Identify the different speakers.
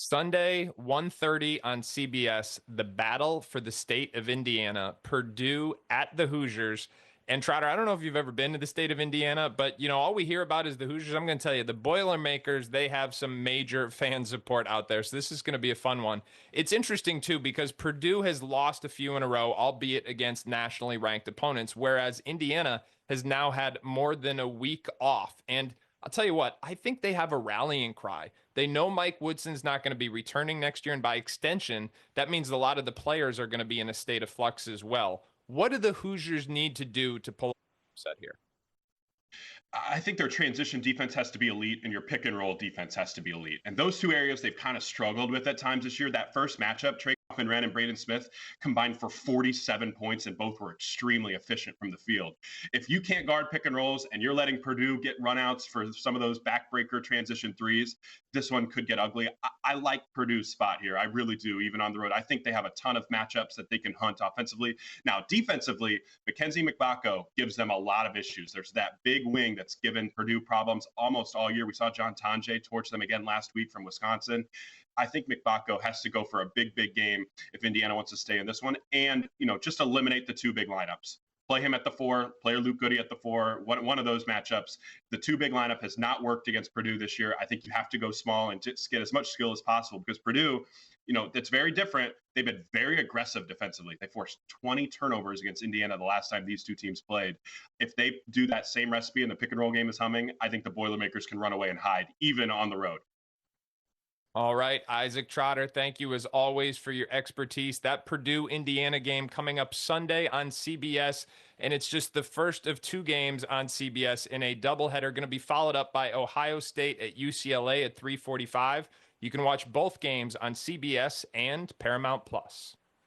Speaker 1: Sunday, 1:30 on CBS, the battle for the state of Indiana, Purdue at the Hoosiers. And Trotter, I don't know if you've ever been to the state of Indiana, but all we hear about is the Hoosiers. I'm going to tell you, the Boilermakers, they have some major fan support out there. So this is going to be a fun one. It's interesting too because Purdue has lost a few in a row, albeit against nationally ranked opponents, whereas Indiana has now had more than a week off. And I'll tell you what, I think they have a rallying cry. They know Mike Woodson's not going to be returning next year, and by extension, that means a lot of the players are going to be in a state of flux as well. What do the Hoosiers need to do to pull upset here?
Speaker 2: I think their transition defense has to be elite and your pick and roll defense has to be elite. And those two areas they've kind of struggled with at times this year. That first matchup, Trey Wren and Braden Smith combined for 47 points, and both were extremely efficient from the field. If you can't guard pick and rolls and you're letting Purdue get runouts for some of those backbreaker transition threes, this one could get ugly. I like Purdue's spot here. I really do, even on the road. I think they have a ton of matchups that they can hunt offensively. Now, defensively, Mackenzie McBacco gives them a lot of issues. There's that big wing that's given Purdue problems almost all year. We saw John Tonje torch them again last week from Wisconsin. I think McBacco has to go for a big game if Indiana wants to stay in this one, and just eliminate the two big lineups. Play him at the 4, play Luke Goody at the 4, one of those matchups. The two big lineup has not worked against Purdue this year. I think you have to go small and just get as much skill as possible because Purdue, that's very different. They've been very aggressive defensively. They forced 20 turnovers against Indiana the last time these two teams played. If they do that same recipe and the pick and roll game is humming, I think the Boilermakers can run away and hide, even on the road.
Speaker 1: All right, Isaac Trotter, thank you as always for your expertise. That Purdue-Indiana game coming up Sunday on CBS, and it's just the first of two games on CBS in a doubleheader, going to be followed up by Ohio State at UCLA at 3:45. You can watch both games on CBS and Paramount Plus.